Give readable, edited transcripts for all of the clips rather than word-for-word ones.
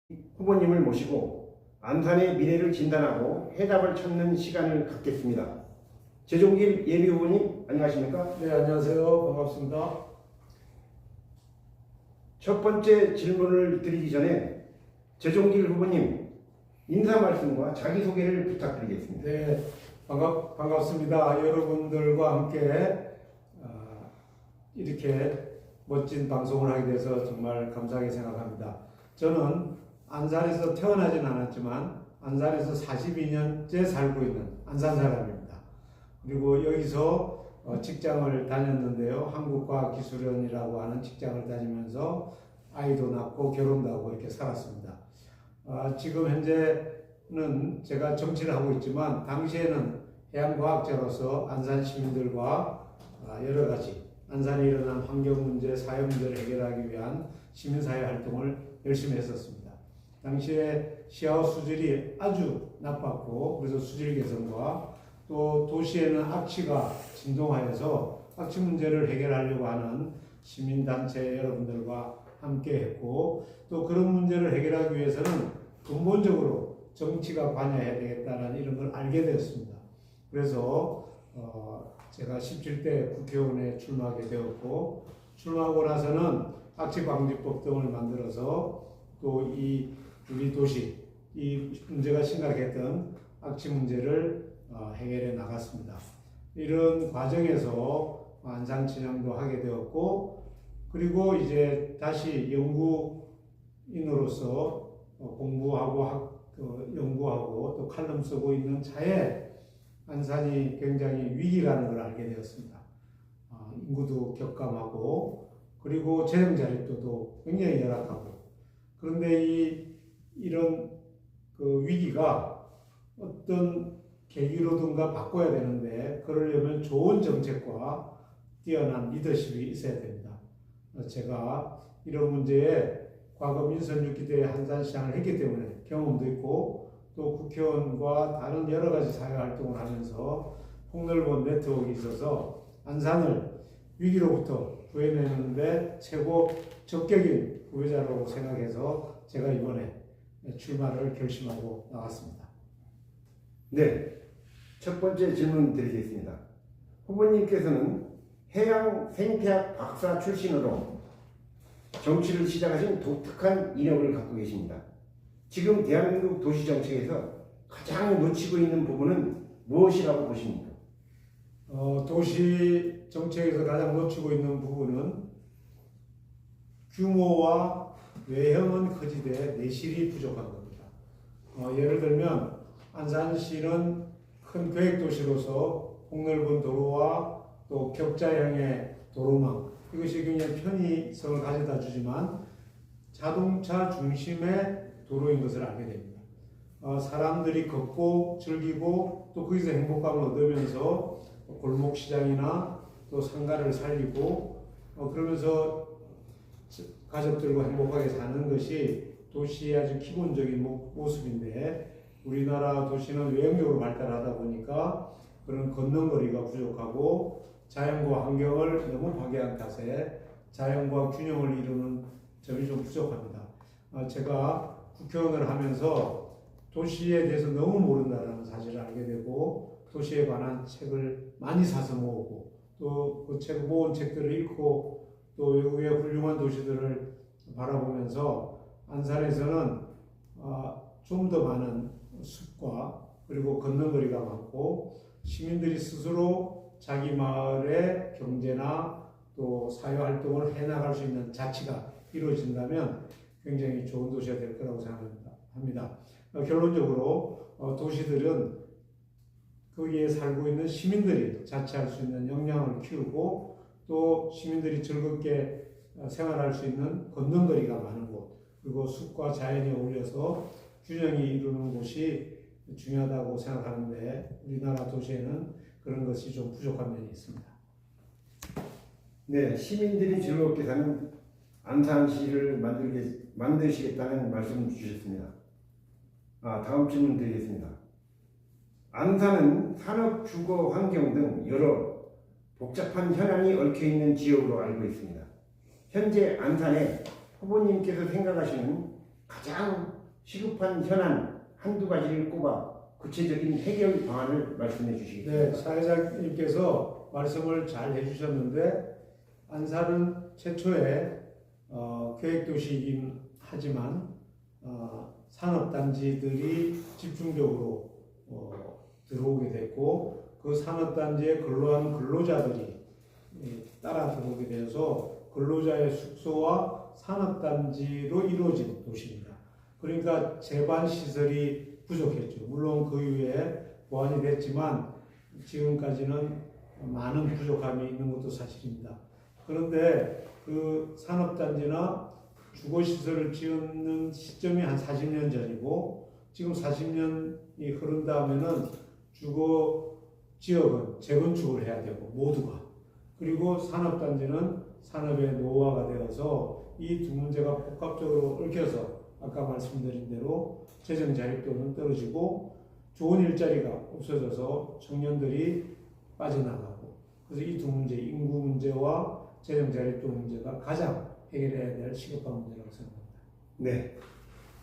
후보님을 모시고 안산의 미래를 진단하고 해답을 찾는 시간을 갖겠습니다. 재종길 예비후보님 안녕하십니까? 네, 안녕하세요. 반갑습니다. 첫 번째 질문을 드리기 전에 재종길 후보님 인사 말씀과 자기소개를 부탁드리겠습니다. 네, 반갑습니다. 여러분들과 함께 이렇게 멋진 방송을 하게 돼서 정말 감사하게 생각합니다. 저는 안산에서 태어나진 않았지만 안산에서 42년째 살고 있는 안산 사람입니다. 그리고 여기서 직장을 다녔는데요. 한국과학기술원이라고 하는 직장을 다니면서 아이도 낳고 결혼도 하고 이렇게 살았습니다. 지금 현재는 제가 정치를 하고 있지만 당시에는 해양과학자로서 안산 시민들과 여러 가지 안산에 일어난 환경 문제, 사회 문제를 해결하기 위한 시민사회 활동을 열심히 했었습니다. 당시에 시야호 수질이 아주 나빴고 그래서 수질 개선과 또 도시에는 악취가 진동하여서 악취 문제를 해결하려고 하는 시민단체 여러분들과 함께 했고 또 그런 문제를 해결하기 위해서는 근본적으로 정치가 관여해야 되겠다는 이런 걸 알게 되었습니다. 그래서 제가 17대 국회의원에 출마하게 되었고 출마하고 나서는 악취방지법 등을 만들어서 또 이 우리 도시 이 문제가 심각했던 악취 문제를 해결해 나갔습니다. 이런 과정에서 안산 진양도 하게 되었고 그리고 이제 다시 연구인으로서 공부하고 연구하고 또 칼럼 쓰고 있는 차에 안산이 굉장히 위기라는 걸 알게 되었습니다. 인구도 격감하고 그리고 재정 자립도도 굉장히 열악하고 그런데 이런 위기가 어떤 계기로든가 바꿔야 되는데 그러려면 좋은 정책과 뛰어난 리더십이 있어야 됩니다. 제가 이런 문제에 과거 민선 6기대에 안산시장을 했기 때문에 경험도 있고 또 국회의원과 다른 여러 가지 사회 활동을 하면서 폭넓은 네트워크가 있어서 안산을 위기로부터 구해내는데 최고 적격인 후보자라고 생각해서 제가 이번에 출마를 결심하고 나왔습니다. 네, 첫 번째 질문 드리겠습니다. 후보님께서는 해양 생태학 박사 출신으로 정치를 시작하신 독특한 이력을 갖고 계십니다. 지금 대한민국 도시정책에서 가장 놓치고 있는 부분은 무엇이라고 보십니까? 도시 정책에서 가장 놓치고 있는 부분은 규모와 외형은 커지되 내실이 부족한 겁니다. 예를 들면 안산시는 큰 계획도시로서 폭넓은 도로와 또 격자형의 도로망 이것이 굉장히 편의성을 가져다 주지만 자동차 중심의 도로인 것을 알게 됩니다. 사람들이 걷고 즐기고 또 거기서 행복감을 얻으면서 골목시장이나 또 상가를 살리고 그러면서 가족들과 행복하게 사는 것이 도시의 아주 기본적인 모습인데 우리나라 도시는 외형적으로 발달하다 보니까 그런 걷는 거리가 부족하고 자연과 환경을 너무 파괴한 탓에 자연과 균형을 이루는 점이 좀 부족합니다. 제가 국회의원을 하면서 도시에 대해서 너무 모른다는 사실을 알게 되고 도시에 관한 책을 많이 사서 모으고 또 그 책 모은 책들을 읽고 또 외국의 훌륭한 도시들을 바라보면서 안산에서는 좀 더 많은 숲과 그리고 걷는 거리가 많고 시민들이 스스로 자기 마을의 경제나 또 사회 활동을 해나갈 수 있는 자치가 이루어진다면 굉장히 좋은 도시가 될 거라고 생각합니다. 결론적으로 도시들은 거기에 살고 있는 시민들이 자치할 수 있는 역량을 키우고 또 시민들이 즐겁게 생활할 수 있는 걷는 거리가 많은 곳 그리고 숲과 자연이 어울려서 균형이 이루는 곳이 중요하다고 생각하는데 우리나라 도시에는 그런 것이 좀 부족한 면이 있습니다. 네, 시민들이 즐겁게 사는 안산시를 만드시겠다는 말씀 주셨습니다. 다음 질문 드리겠습니다. 안산은 산업, 주거, 환경 등 여러 복잡한 현안이 얽혀있는 지역으로 알고 있습니다. 현재 안산에 후보님께서 생각하시는 가장 시급한 현안 한두 가지를 꼽아 구체적인 해결 방안을 말씀해 주시겠습니까? 네, 사회자님께서 말씀을 잘 해주셨는데 안산은 최초의 계획도시이긴 하지만 산업단지들이 집중적으로 들어오게 됐고 그 산업단지에 근로하는 근로자들이 따라 들어오게 되어서 근로자의 숙소와 산업단지로 이루어진 도시입니다. 그러니까 제반 시설이 부족했죠. 물론 그 이후에 보완이 됐지만 지금까지는 많은 부족함이 있는 것도 사실입니다. 그런데 그 산업단지나 주거시설을 지었는 시점이 한 40년 전이고 지금 40년이 흐른 다음에는 주거 지역은 재건축을 해야 되고 모두가 그리고 산업단지는 산업의 노후화가 되어서 이 두 문제가 복합적으로 얽혀서 아까 말씀드린 대로 재정 자립도는 떨어지고 좋은 일자리가 없어져서 청년들이 빠져나가고 그래서 이 두 문제 인구 문제와 재정 자립도 문제가 가장 해결해야 될 시급한 문제라고 생각합니다. 네.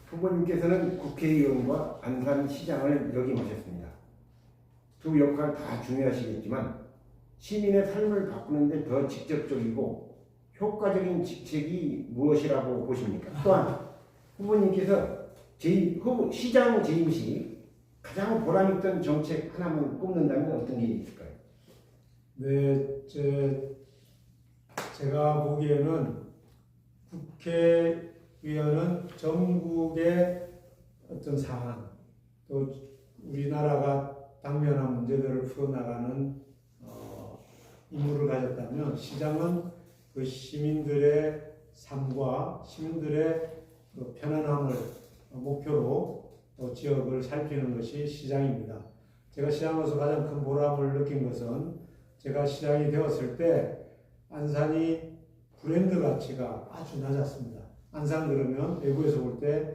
후보님께서는 국회의원과 안산시장을 역임하셨습니다. 두 역할 다 중요하시겠지만 시민의 삶을 바꾸는데 더 직접적이고 효과적인 직책이 무엇이라고 보십니까? 또한 후보님께서 시장 재임 시 가장 보람있던 정책 하나만 꼽는다면 어떤 게 있을까요? 네, 제가 보기에는 국회의원은 전국의 어떤 사안, 또 우리나라가 당면한 문제들을 풀어나가는 임무를 가졌다면 시장은 그 시민들의 삶과 시민들의 그 편안함을 목표로 지역을 살피는 것이 시장입니다. 제가 시장으로서 가장 큰 보람을 느낀 것은 제가 시장이 되었을 때 안산이 브랜드 가치가 아주 낮았습니다. 안산 그러면 외부에서 볼 때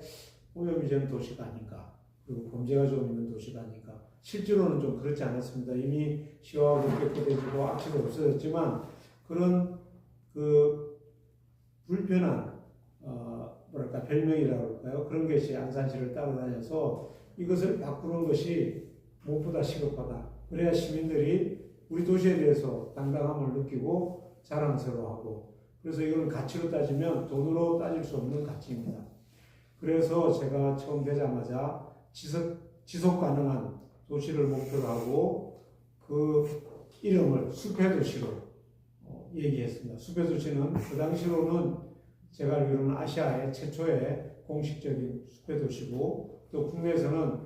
오염이 된 도시가 아닌가, 그리고 범죄가 좀 있는 도시가 아닌가. 실제로는 좀 그렇지 않았습니다. 이미 시화하고 깨끗해지고 악취도 없어졌지만 그런 그 불편한 별명이라고 할까요? 그런 것이 안산시를 따라다녀서 이것을 바꾸는 것이 무엇보다 시급하다. 그래야 시민들이 우리 도시에 대해서 당당함을 느끼고 자랑스러워하고 그래서 이건 가치로 따지면 돈으로 따질 수 없는 가치입니다. 그래서 제가 처음 되자마자 지속 가능한 도시를 목표로 하고 그 이름을 숲의 도시로 얘기했습니다. 숲의 도시는 그 당시로는 제가 알기로는 아시아의 최초의 공식적인 숲의 도시고 또 국내에서는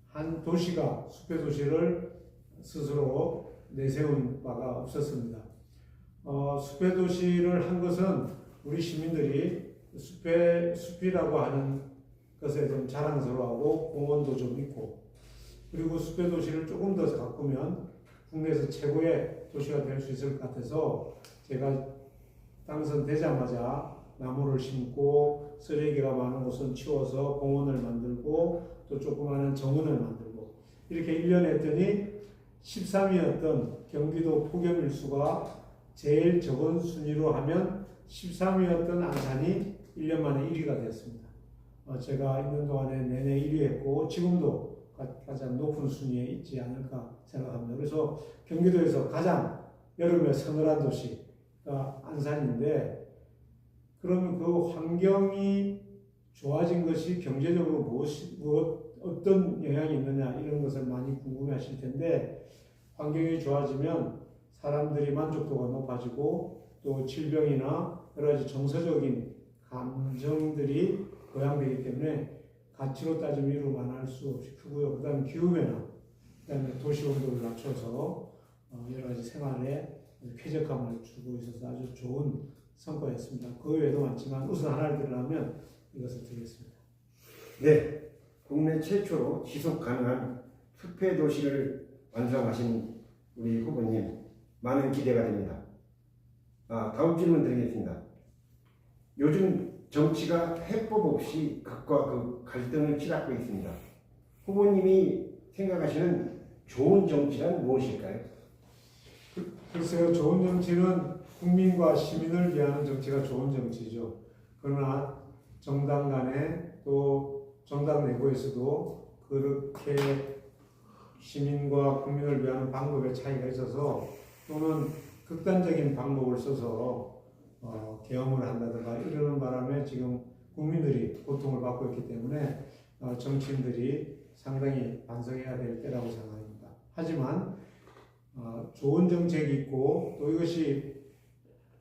한 도시가 숲의 도시를 스스로 내세운 바가 없었습니다. 숲의 도시를 한 것은 우리 시민들이 숲이라고 하는 것에 좀 자랑스러워하고 공원도 좀 있고 그리고 숲의 도시를 조금 더 가꾸면 국내에서 최고의 도시가 될 수 있을 것 같아서 제가 당선되자마자 나무를 심고 쓰레기가 많은 곳은 치워서 공원을 만들고 또 조그마한 정원을 만들고 이렇게 1년 했더니 13위였던 경기도 폭염일수가 제일 적은 순위로 하면 13위였던 안산이 1년 만에 1위가 됐습니다. 제가 있는 동안에 내내 1위 했고 지금도 가장 높은 순위에 있지 않을까 생각합니다. 그래서 경기도에서 가장 여름에 서늘한 도시가 안산인데 그러면 그 환경이 좋아진 것이 경제적으로 어떤 영향이 있느냐 이런 것을 많이 궁금해 하실 텐데 환경이 좋아지면 사람들이 만족도가 높아지고 또 질병이나 여러 가지 정서적인 감정들이 고양되기 때문에 가치로 따지면 이루만할 수 없이 크고요. 그 다음에 기후변화, 그 다음에 도시 온도를 낮춰서 여러 가지 생활에 쾌적함을 주고 있어서 아주 좋은 성과였습니다. 그 외에도 많지만 우선 하나를 들으려면 이것을 드리겠습니다. 네, 국내 최초로 지속 가능한 숲의 도시를 완성하신 우리 후보님 많은 기대가 됩니다. 다음 질문 드리겠습니다. 요즘 정치가 해법 없이 극과 극 갈등을 치닫고 있습니다. 후보님이 생각하시는 좋은 정치란 무엇일까요? 글쎄요, 좋은 정치는 국민과 시민을 위하는 정치가 좋은 정치죠. 그러나 정당 간에 또 정당 내부에서도 그렇게 시민과 국민을 위한 방법의 차이가 있어서 또는 극단적인 방법을 써서 계엄을 한다든가 이러는 바람에 지금 국민들이 고통을 받고 있기 때문에 정치인들이 상당히 반성해야 될 때라고 생각합니다. 하지만 좋은 정책이 있고 또 이것이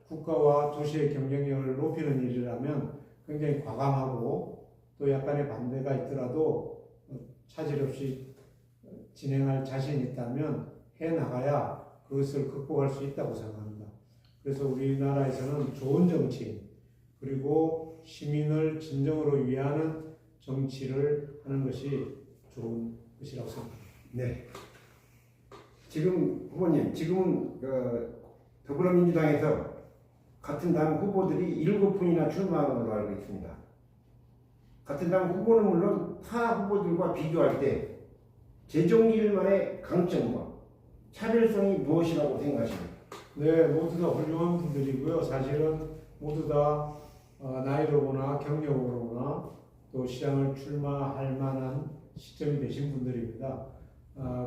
국가와 도시의 경쟁력을 높이는 일이라면 굉장히 과감하고 또 약간의 반대가 있더라도 차질 없이 진행할 자신이 있다면 해나가야 그것을 극복할 수 있다고 생각합니다. 그래서 우리나라에서는 좋은 정치 그리고 시민을 진정으로 위하는 정치를 하는 것이 좋은 것이라고 생각합니다. 네. 지금 후보님, 지금은 더불어민주당에서 같은 당 후보들이 7분이나 출마한 걸로 알고 있습니다. 같은 당 후보는 물론 타 후보들과 비교할 때 재정기일만의 강점과 차별성이 무엇이라고 생각하십니까? 네, 모두 다 훌륭한 분들이고요. 사실은 모두 다 나이로 보나 경력으로 보나 또 시장을 출마할 만한 시점이 되신 분들입니다.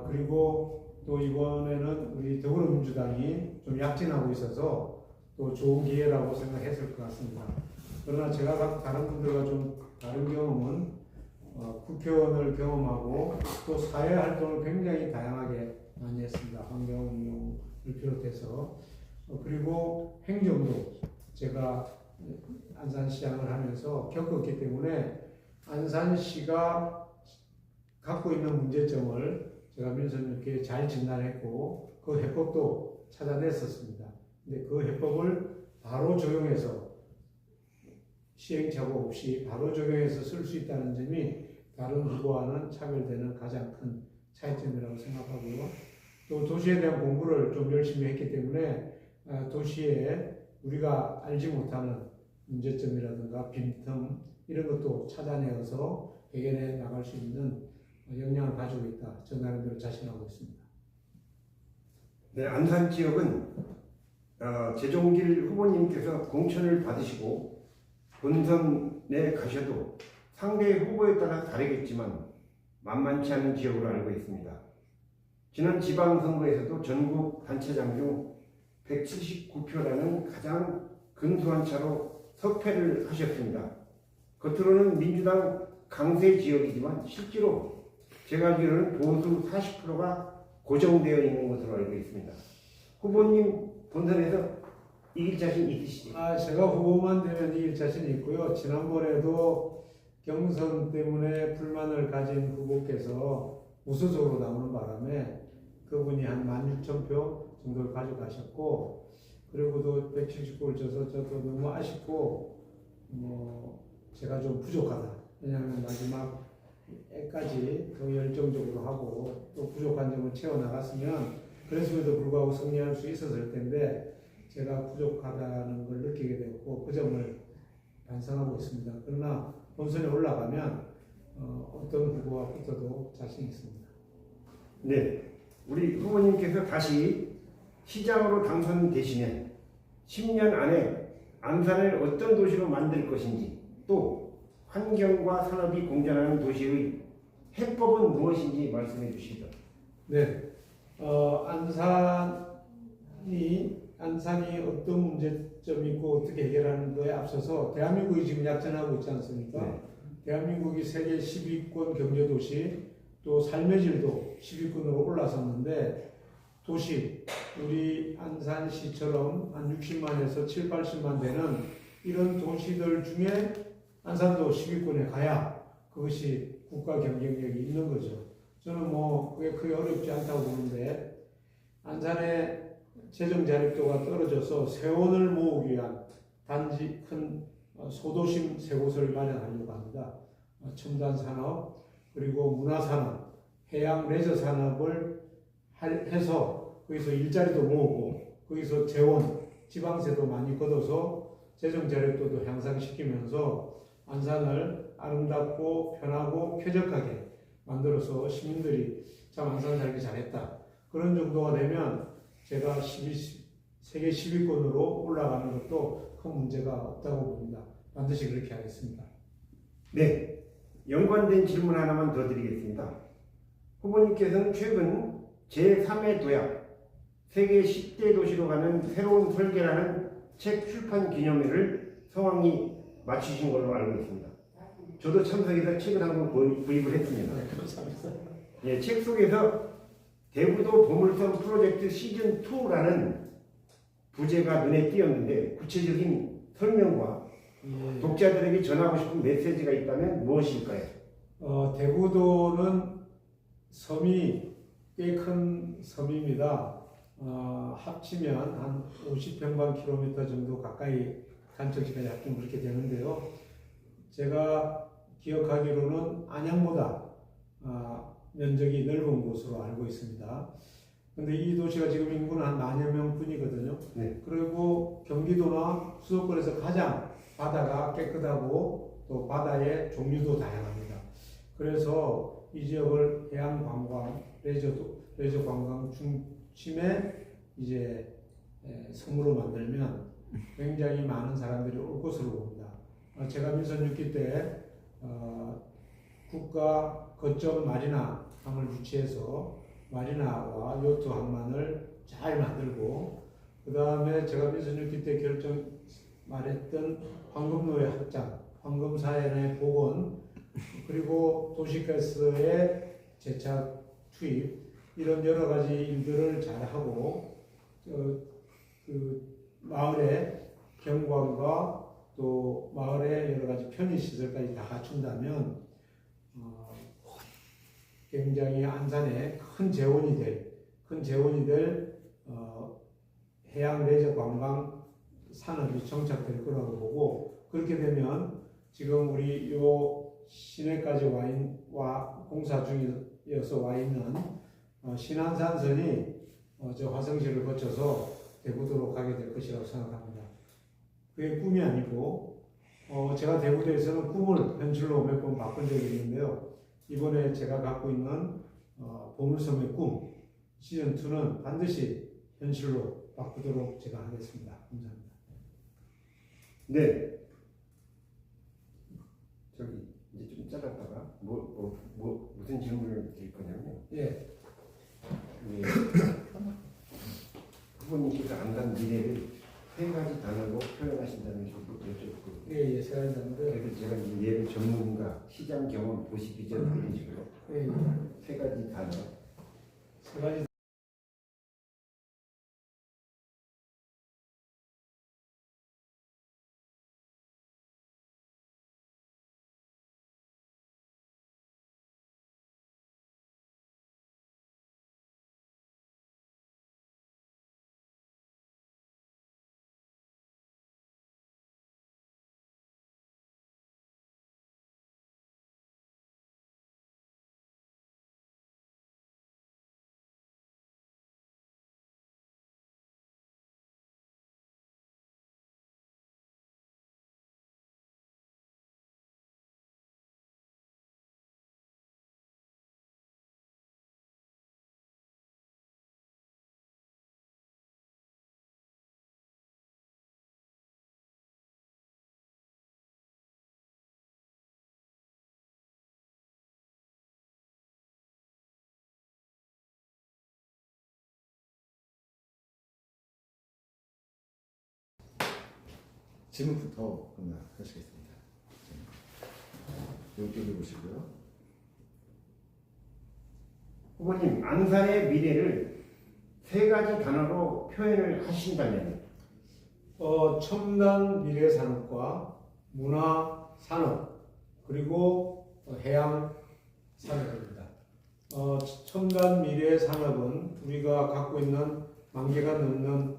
그리고 또 이번에는 우리 더불어민주당이 좀 약진하고 있어서 또 좋은 기회라고 생각했을 것 같습니다. 그러나 제가 다른 분들과 좀 다른 경험은 국회의원을 경험하고 또 사회 활동을 굉장히 다양하게 많이 했습니다. 환경운동을 비롯해서 그리고 행정도 제가 안산시장을 하면서 겪었기 때문에 안산시가 갖고 있는 문제점을 제가 민선님께 잘 진단했고 그 해법도 찾아냈었습니다. 근데 그 해법을 바로 적용해서 시행착오 없이 바로 적용해서 쓸 수 있다는 점이 다른 후보와는 차별되는 가장 큰 차이점이라고 생각하고요. 또 도시에 대한 공부를 좀 열심히 했기 때문에 도시에 우리가 알지 못하는 문제점이라든가 빈틈 이런 것도 찾아내어서 해결해 나갈 수 있는 역량을 가지고 있다. 저 나름대로 자신하고 있습니다. 네, 안산 지역은 재종길 후보님께서 공천을 받으시고 본선에 가셔도 상대 후보에 따라 다르겠지만 만만치 않은 지역으로 알고 있습니다. 지난 지방선거에서도 전국 단체장 중 179표라는 가장 근소한 차로 석패를 하셨습니다. 겉으로는 민주당 강세 지역이지만 실제로 제가 알기로는 보수 40%가 고정되어 있는 것으로 알고 있습니다. 후보님 본선에서 이길 자신 있으시죠? 제가 후보만 되면 이길 자신이 있고요. 지난번에도 경선 때문에 불만을 가진 후보께서 우수적으로 나오는 바람에 그분이 한 16,000표 정도를 가져가셨고 그리고도 179를 져서 저도 너무 아쉽고 제가 좀 부족하다. 왜냐하면 마지막까지 더 열정적으로 하고 또 부족한 점을 채워나갔으면 그랬음에도 불구하고 승리할 수 있었을 텐데 제가 부족하다는 걸 느끼게 되었고 그 점을 반성하고 있습니다. 그러나 본선에 올라가면 어떤 후보와 붙어도 자신 있습니다. 네, 우리 후보님께서 다시 시장으로 당선되시면 10년 안에 안산을 어떤 도시로 만들 것인지 또 환경과 산업이 공존하는 도시의 해법은 무엇인지 말씀해 주시죠. 네, 안산이 어떤 문제점이 있고 어떻게 해결하는 거에 앞서서 대한민국이 지금 약진하고 있지 않습니까? 네. 대한민국이 세계 10위권 경제도시 또 삶의 질도 10위권으로 올라섰는데 도시, 우리 안산시처럼 한 60만에서 7, 80만 되는 이런 도시들 중에 안산도 10위권에 가야 그것이 국가 경쟁력이 있는 거죠. 저는 그게 크게 어렵지 않다고 보는데 안산의 재정 자립도가 떨어져서 세원을 모으기 위한 단지 큰 소도심 세 곳을 마련하려고 합니다. 첨단 산업 그리고 문화 산업, 해양 레저 산업을 해서 거기서 일자리도 모으고 거기서 재원, 지방세도 많이 걷어서 재정 자립도도 향상시키면서 안산을 아름답고 편하고 쾌적하게 만들어서 시민들이 참 안산 살기 잘했다. 그런 정도가 되면 제가 세계 10위권으로 올라가는 것도 큰 문제가 없다고 봅니다. 반드시 그렇게 하겠습니다. 네, 연관된 질문 하나만 더 드리겠습니다. 후보님께서는 최근 제3의 도약, 세계 10대 도시로 가는 새로운 설계라는 책 출판 기념회를 성황리 마치신 걸로 알고 있습니다. 저도 참석해서 책을 한 권 구입을 했습니다. 예, 책 속에서 대부도 보물섬 프로젝트 시즌2라는 부제가 눈에 띄었는데 구체적인 설명과 예. 독자들에게 전하고 싶은 메시지가 있다면 무엇일까요? 대구도는 섬이 꽤 큰 섬입니다. 합치면 한 50평방킬로미터 정도 가까이 간척지까지 합치면 그렇게 되는데요. 제가 기억하기로는 안양보다 면적이 넓은 곳으로 알고 있습니다. 근데 이 도시가 지금 인구는 한 10,000여 명뿐이거든요. 네. 그리고 경기도나 수도권에서 가장 바다가 깨끗하고 또 바다의 종류도 다양합니다. 그래서 이 지역을 해양 관광, 레저 관광 중심의 이제 섬으로 만들면 굉장히 많은 사람들이 올 것으로 봅니다. 제가 민선 6기 때 국가 거점 마리나 항을 유치해서 마리나와 요트 항만을 잘 만들고, 그 다음에 제가 민선 6기 때 말했던 황금로의 확장, 황금사연의 복원, 그리고 도시가스의 재차 투입, 이런 여러 가지 일들을 잘 하고, 그 마을의 경관과 또 마을의 여러 가지 편의시설까지 다 갖춘다면 굉장히 안산에 큰 재원이 될 해양 레저 관광 산업이 정착될 거라고 보고, 그렇게 되면 지금 우리 요 시내까지 공사 중이어서 와 있는 신안산선이 저 화성시를 거쳐서 대구도로 가게 될 것이라고 생각합니다. 그게 꿈이 아니고 제가 대구도에서는 꿈을 현실로 몇 번 바꾼 적이 있는데요. 이번에 제가 갖고 있는 보물섬의 꿈 시즌2는 반드시 현실로 바꾸도록 제가 하겠습니다. 감사합니다. 네. 저기 이제 좀 잘랐다가 무슨 질문을 드릴 거냐면요. 예. 예. 후보님께서 안간 미래를 세 가지 단어로 표현하신다는 것도 여쭤보고. 예, 세 가지 단어로. 그래서 제가 이제 예를 전문가, 시장 경험, 도시 비전 이런 식으로 예. 세 가지 단어. 세 가지. 질문부터 그러면 하시겠습니다. 여기 보시고요. 후보님, 안산의 미래를 세 가지 단어로 표현을 하신다면? 첨단 미래 산업과 문화 산업, 그리고 해양 산업입니다. 첨단 미래 산업은 우리가 갖고 있는 10,000개가 넘는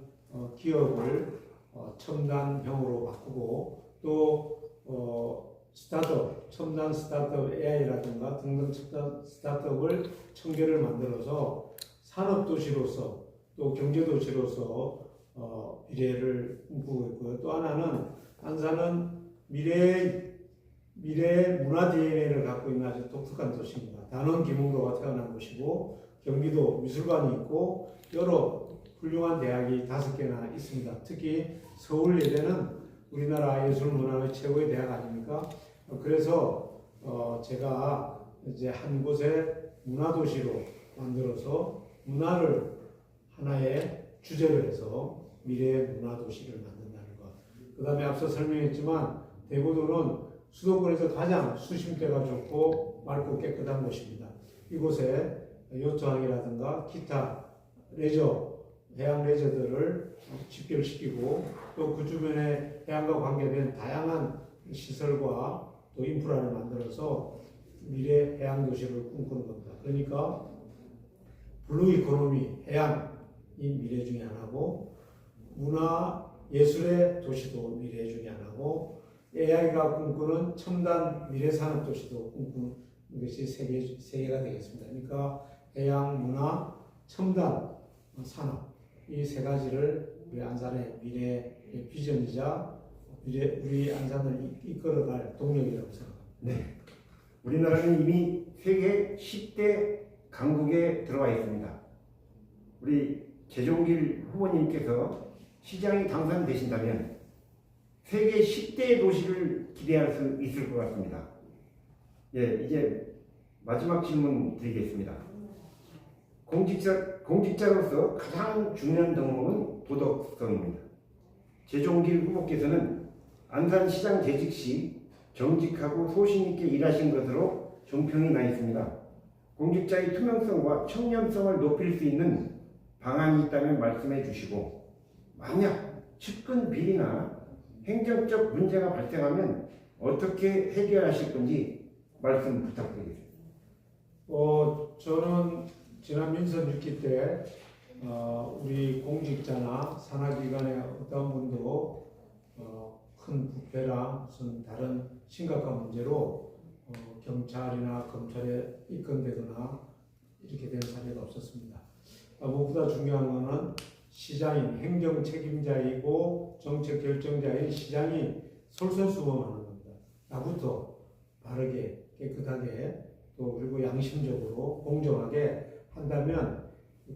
기업을 첨단형으로 바꾸고, 또 스타트업, 첨단 스타트업 AI라든가 등등 첨단 스타트업을 1000개를 만들어서 산업도시로서 또 경제도시로서 미래를 꿈꾸고 있고요. 또 하나는 안산은 미래 문화 DNA를 갖고 있는 아주 독특한 도시입니다. 단원 김웅로가 태어난 곳이고, 경기도 미술관이 있고 여러 훌륭한 대학이 5개나 있습니다. 특히 서울예대는 우리나라 예술문화의 최고의 대학 아닙니까? 그래서 제가 이제 한 곳의 문화도시로 만들어서 문화를 하나의 주제로 해서 미래의 문화도시를 만든다는 것. 그 다음에 앞서 설명했지만 대구도는 수도권에서 가장 수심대가 좋고 맑고 깨끗한 곳입니다. 이곳에 요트항이라든가 기타 레저, 해양 레저들을 집결시키고 또 그 주변에 해양과 관계된 다양한 시설과 또 인프라를 만들어서 미래 해양 도시를 꿈꾸는 겁니다. 그러니까 블루 이코노미, 해양이 미래 중에 하나고 문화, 예술의 도시도 미래 중에 하나고 AI가 꿈꾸는 첨단 미래 산업 도시도 꿈꾸는 것이 세 개가 되겠습니다. 그러니까 해양, 문화, 첨단 산업 이 세 가지를 우리 안산의 미래의 비전이자 우리 안산을 이끌어갈 동력이라고 생각합니다. 네. 우리나라는 이미 세계 10대 강국에 들어와 있습니다. 우리 재종길 후보님께서 시장이 당선되신다면 세계 10대 도시를 기대할 수 있을 것 같습니다. 예, 이제 마지막 질문 드리겠습니다. 공직자로서 가장 중요한 덕목은 도덕성입니다. 재종길 후보께서는 안산시장 재직 시 정직하고 소신있게 일하신 것으로 존평이 나 있습니다. 공직자의 투명성과 청렴성을 높일 수 있는 방안이 있다면 말씀해 주시고 만약 측근 비리나 행정적 문제가 발생하면 어떻게 해결하실 건지 말씀 부탁드리겠습니다. 저는 지난 민선 6기 때 우리 공직자나 산하기관의 어떤 분도 큰 부패나 무슨 다른 심각한 문제로 경찰이나 검찰에 입건되거나 이렇게 된 사례가 없었습니다. 무엇보다 중요한 것은 시장인 행정 책임자이고 정책 결정자인 시장이 솔선수범하는 겁니다. 나부터 바르게 깨끗하게 또 그리고 양심적으로 공정하게 한다면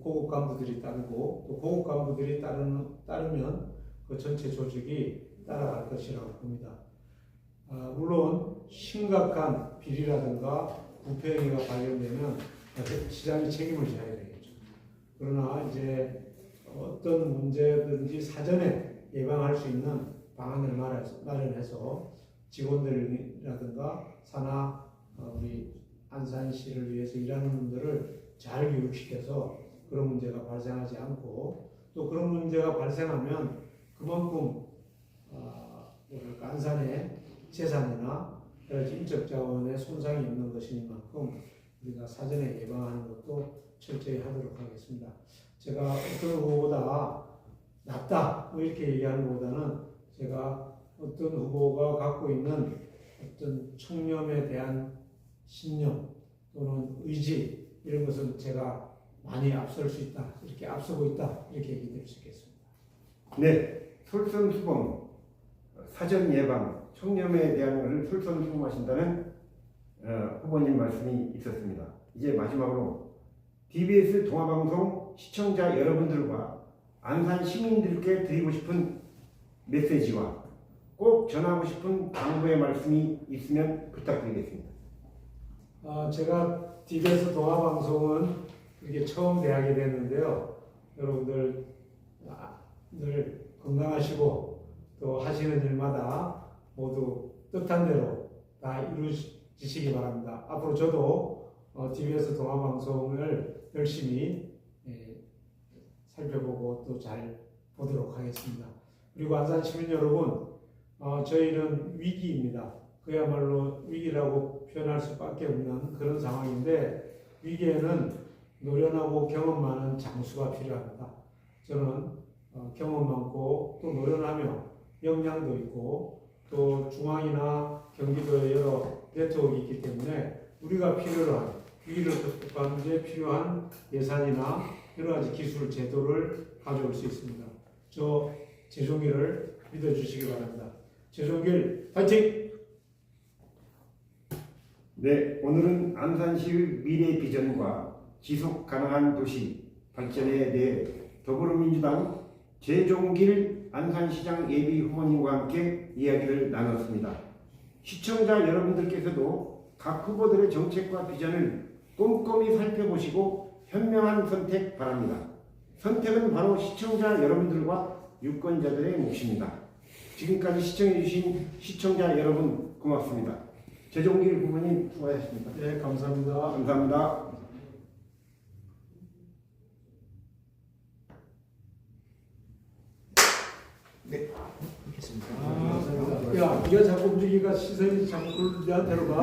고급 간부들이 따르고 또 고급 간부들이 따르면 그 전체 조직이 따라갈 것이라고 봅니다. 물론 심각한 비리라든가 부패 행위가 발견되면 시장이 책임을 져야 되겠죠. 그러나 이제 어떤 문제든지 사전에 예방할 수 있는 방안을 마련해서 직원들이라든가 산하 우리 안산시를 위해서 일하는 분들을 잘 교육시켜서 그런 문제가 발생하지 않고 또 그런 문제가 발생하면 그만큼 안산의 재산이나 여러 가지 인적 자원에 손상이 있는 것이니만큼 우리가 사전에 예방하는 것도 철저히 하도록 하겠습니다. 제가 어떤 후보보다 낫다 뭐 이렇게 얘기하는 것보다는 제가 어떤 후보가 갖고 있는 어떤 청렴에 대한 신념 또는 의지 이런 것은 제가 많이 앞설 수 있다 이렇게 앞서고 있다 이렇게 얘기드릴 수 있겠습니다. 네, 솔선수범, 사전 예방, 청렴에 대한 것을 솔선수범하신다는 후보님 말씀이 있었습니다. 이제 마지막으로 DBS 동아방송 시청자 여러분들과 안산 시민들께 드리고 싶은 메시지와 꼭 전하고 싶은 당부의 말씀이 있으면 부탁드리겠습니다. 제가 DBS 동아방송은 이렇게 처음 대하게 됐는데요. 여러분들 늘 건강하시고 또 하시는 일마다 모두 뜻한 대로 다 이루어지시기 바랍니다. 앞으로 저도 DBS 동아방송을 열심히 살펴보고 또 잘 보도록 하겠습니다. 그리고 안산 시민 여러분, 저희는 위기입니다. 그야말로 위기라고 표현할 수밖에 없는 그런 상황인데 위기에는 노련하고 경험 많은 장수가 필요합니다. 저는 경험 많고 또 노련하며 역량도 있고 또 중앙이나 경기도에 여러 네트워크가 있기 때문에 우리가 필요로 한 위기를 극복하는 데 필요한 예산이나 여러 가지 기술 제도를 가져올 수 있습니다. 저 재종길을 믿어주시기 바랍니다. 재종길 파이팅! 네, 오늘은 안산시의 미래 비전과 지속 가능한 도시 발전에 대해 더불어민주당 재종길 안산시장 예비 후보님과 함께 이야기를 나눴습니다. 시청자 여러분들께서도 각 후보들의 정책과 비전을 꼼꼼히 살펴보시고 현명한 선택 바랍니다. 선택은 바로 시청자 여러분들과 유권자들의 몫입니다. 지금까지 시청해주신 시청자 여러분 고맙습니다. 재종길 후보님 수고하셨습니다. 네, 감사합니다. 감사합니다. 야, 네가 자꾸 움직이니까 시선이 자꾸 그런 데로 가.